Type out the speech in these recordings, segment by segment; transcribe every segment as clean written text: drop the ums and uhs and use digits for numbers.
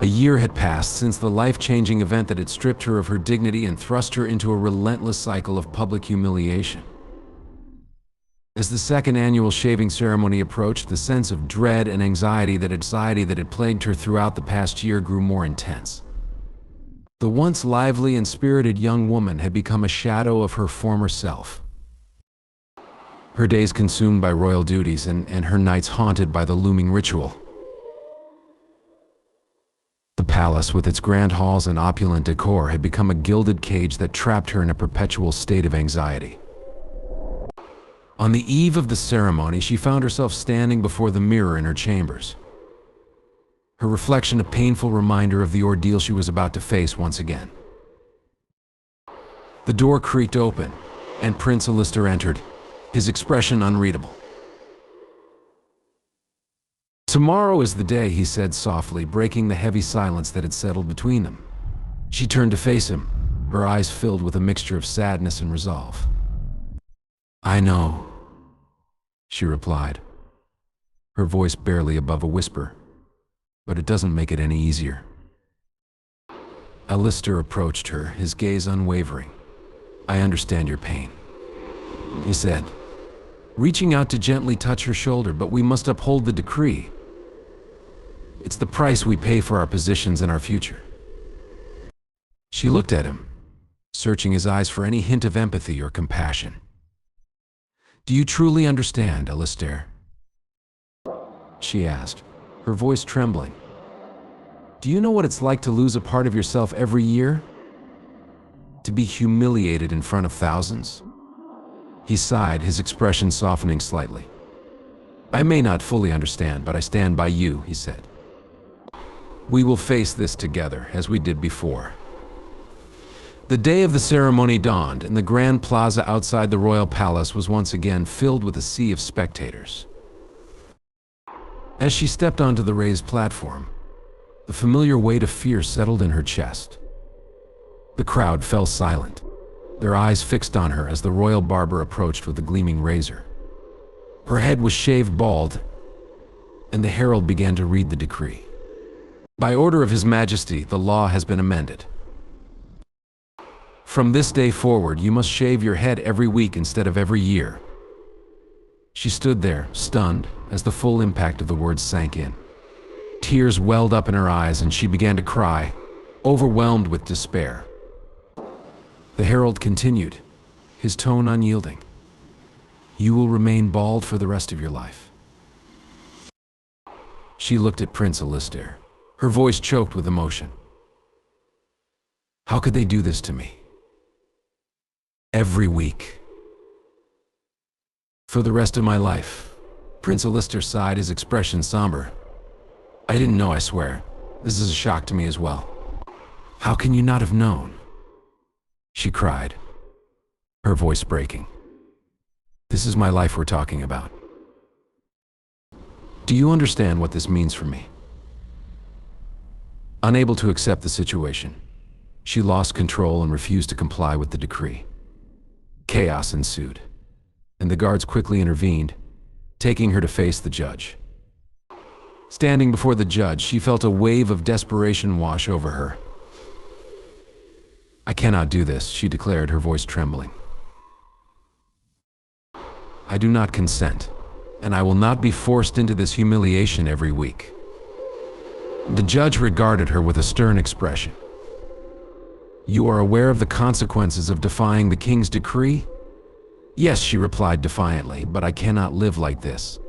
A year had passed since the life-changing event that had stripped her of her dignity and thrust her into a relentless cycle of public humiliation. As the second annual shaving ceremony approached, the sense of dread and anxiety that had plagued her throughout the past year grew more intense. The once lively and spirited young woman had become a shadow of her former self. Her days consumed by royal duties and her nights haunted by the looming ritual. The palace, with its grand halls and opulent decor, had become a gilded cage that trapped her in a perpetual state of anxiety. On the eve of the ceremony, she found herself standing before the mirror in her chambers. Her reflection a painful reminder of the ordeal she was about to face once again. The door creaked open, and Prince Alistair entered, his expression unreadable. "Tomorrow is the day," he said softly, breaking the heavy silence that had settled between them. She turned to face him, her eyes filled with a mixture of sadness and resolve. "I know," she replied, her voice barely above a whisper, "but it doesn't make it any easier." Alistair approached her, his gaze unwavering. "I understand your pain," he said, reaching out to gently touch her shoulder, "but we must uphold the decree. It's the price we pay for our positions and our future." She looked at him, searching his eyes for any hint of empathy or compassion. "Do you truly understand, Alistair?" she asked, her voice trembling. "Do you know what it's like to lose a part of yourself every year? To be humiliated in front of thousands?" He sighed, his expression softening slightly. "I may not fully understand, but I stand by you," he said. "We will face this together, as we did before." The day of the ceremony dawned, and the grand plaza outside the royal palace was once again filled with a sea of spectators. As she stepped onto the raised platform, the familiar weight of fear settled in her chest. The crowd fell silent, their eyes fixed on her as the royal barber approached with a gleaming razor. Her head was shaved bald, and the herald began to read the decree. "By order of His Majesty, the law has been amended. From this day forward, you must shave your head every week instead of every year." She stood there, stunned, as the full impact of the words sank in. Tears welled up in her eyes, and she began to cry, overwhelmed with despair. The herald continued, his tone unyielding. "You will remain bald for the rest of your life." She looked at Prince Alistair, her voice choked with emotion. "How could they do this to me? Every week. For the rest of my life." Prince Alistair sighed, his expression somber. "I didn't know, I swear. This is a shock to me as well." "How can you not have known?" she cried, her voice breaking. "This is my life we're talking about. Do you understand what this means for me?" Unable to accept the situation, she lost control and refused to comply with the decree. Chaos ensued, and the guards quickly intervened, taking her to face the judge. Standing before the judge, she felt a wave of desperation wash over her. "I cannot do this," she declared, her voice trembling. "I do not consent, and I will not be forced into this humiliation every week." The judge regarded her with a stern expression. "You are aware of the consequences of defying the king's decree?" "Yes," she replied defiantly, "but I cannot live like this.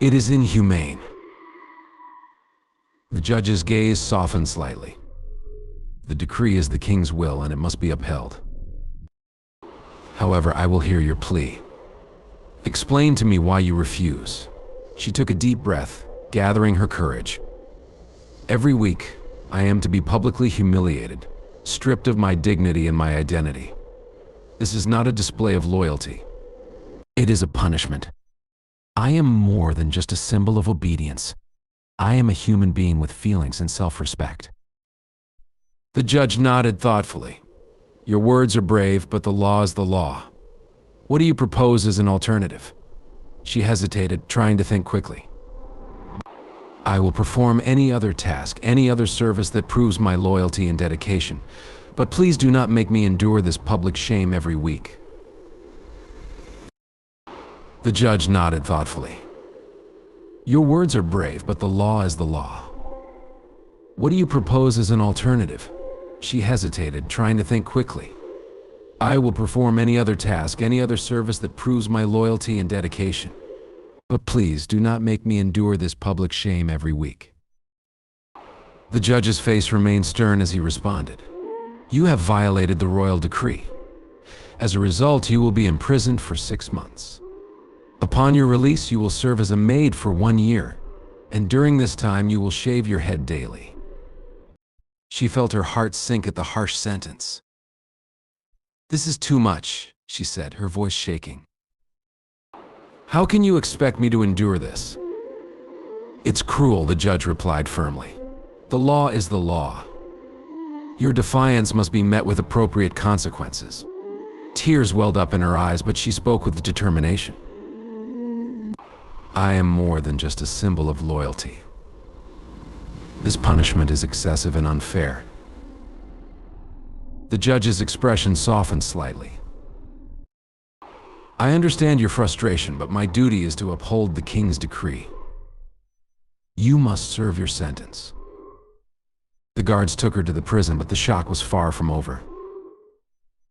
It is inhumane." The judge's gaze softened slightly. "The decree is the king's will, and it must be upheld. However, I will hear your plea. Explain to me why you refuse." She took a deep breath, gathering her courage. "Every week, I am to be publicly humiliated, stripped of my dignity and my identity. This is not a display of loyalty. It is a punishment. I am more than just a symbol of obedience. I am a human being with feelings and self-respect." The judge nodded thoughtfully. "Your words are brave, but the law is the law. What do you propose as an alternative?" She hesitated, trying to think quickly. I will perform any other task, any other service that proves my loyalty and dedication. But please do not make me endure this public shame every week." The judge nodded thoughtfully. "Your words are brave, but the law is the law. What do you propose as an alternative?" She hesitated, trying to think quickly. "I will perform any other task, any other service that proves my loyalty and dedication. But please do not make me endure this public shame every week." The judge's face remained stern as he responded. "You have violated the royal decree. As a result, you will be imprisoned for 6 months. Upon your release, you will serve as a maid for 1 year, and during this time you will shave your head daily." She felt her heart sink at the harsh sentence. "This is too much," she said, her voice shaking. "How can you expect me to endure this?" "It's cruel," the judge replied firmly. "The law is the law. Your defiance must be met with appropriate consequences." Tears welled up in her eyes, but she spoke with determination. "I am more than just a symbol of loyalty. This punishment is excessive and unfair." The judge's expression softened slightly. "I understand your frustration, but my duty is to uphold the king's decree. You must serve your sentence." The guards took her to the prison, but the shock was far from over.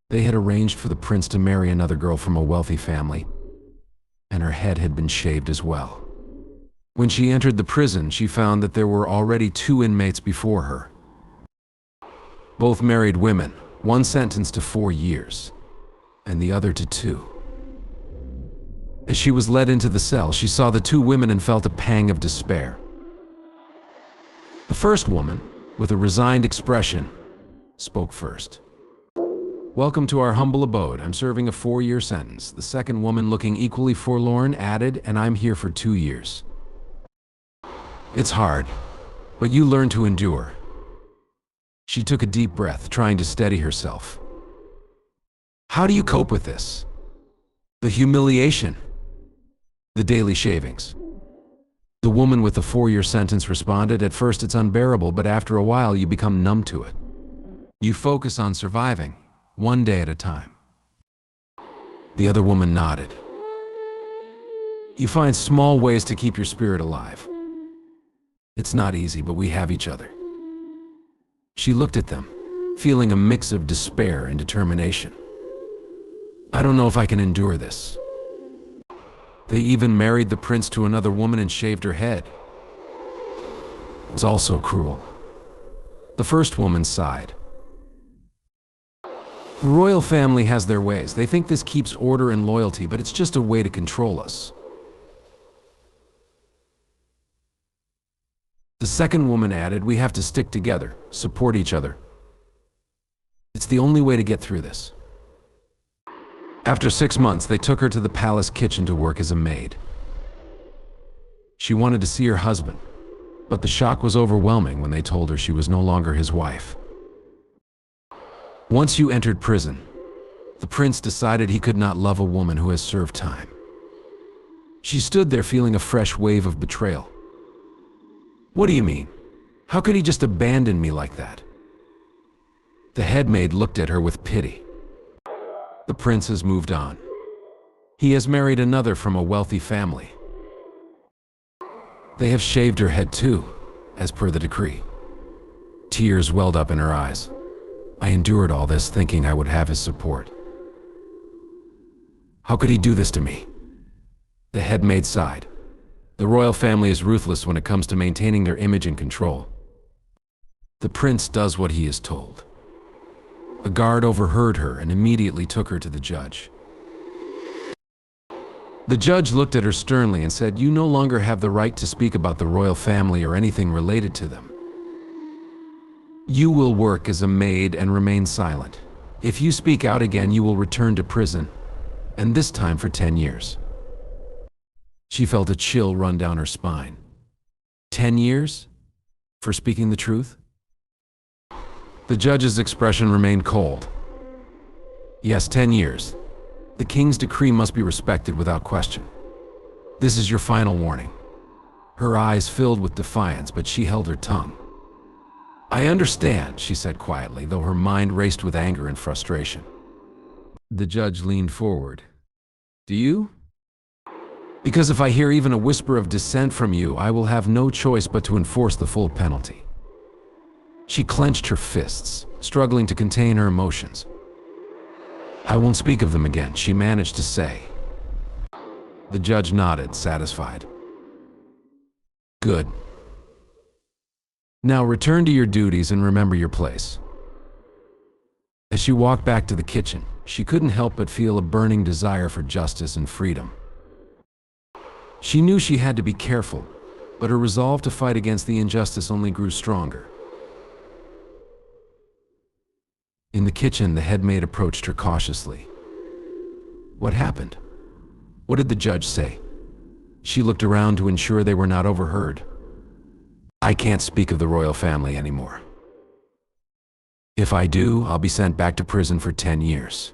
They had arranged for the prince to marry another girl from a wealthy family, and her head had been shaved as well. When she entered the prison, she found that there were already 2 inmates before her. Both married women, one sentenced to 4 years, and the other to 2. As she was led into the cell, she saw the 2 women and felt a pang of despair. The first woman, with a resigned expression, spoke first. "Welcome to our humble abode. I'm serving a 4-year sentence." The second woman, looking equally forlorn, added, "And I'm here for 2 years. It's hard, but you learn to endure." She took a deep breath, trying to steady herself. "How do you cope with this? The humiliation? The daily shavings?" The woman with the 4-year sentence responded, "At first it's unbearable, but after a while you become numb to it. You focus on surviving, one day at a time." The other woman nodded. "You find small ways to keep your spirit alive. It's not easy, but we have each other." She looked at them, feeling a mix of despair and determination. "I don't know if I can endure this." They even married the prince to another woman and shaved her head. It's also cruel. The first woman sighed. "The royal family has their ways. They think this keeps order and loyalty, but it's just a way to control us." The second woman added, "We have to stick together, support each other. It's the only way to get through this." After 6 months, they took her to the palace kitchen to work as a maid. She wanted to see her husband, but the shock was overwhelming when they told her she was no longer his wife. Once you entered prison, the prince decided he could not love a woman who has served time. She stood there feeling a fresh wave of betrayal. "What do you mean? How could he just abandon me like that?" The head maid looked at her with pity. "The prince has moved on. He has married another from a wealthy family. They have shaved her head too, as per the decree." Tears welled up in her eyes. "I endured all this thinking I would have his support. How could he do this to me?" The head maid sighed. "The royal family is ruthless when it comes to maintaining their image and control. The prince does what he is told." A guard overheard her and immediately took her to the judge. The judge looked at her sternly and said, "You no longer have the right to speak about the royal family or anything related to them. You will work as a maid and remain silent. If you speak out again, you will return to prison, and this time for 10 years. She felt a chill run down her spine. 10 years? For speaking the truth? The judge's expression remained cold. "Yes, 10 years. The king's decree must be respected without question. This is your final warning. Her eyes filled with defiance, but she held her tongue. "I understand," she said quietly, though her mind raced with anger and frustration. The judge leaned forward. "Do you? Because if I hear even a whisper of dissent from you, I will have no choice but to enforce the full penalty." She clenched her fists, struggling to contain her emotions. "I won't speak of them again," she managed to say. The judge nodded, satisfied. "Good. Now return to your duties and remember your place." As she walked back to the kitchen, she couldn't help but feel a burning desire for justice and freedom. She knew she had to be careful, but her resolve to fight against the injustice only grew stronger. In the kitchen, the head maid approached her cautiously. "What happened? What did the judge say?" She looked around to ensure they were not overheard. "I can't speak of the royal family anymore. If I do, I'll be sent back to prison for 10 years.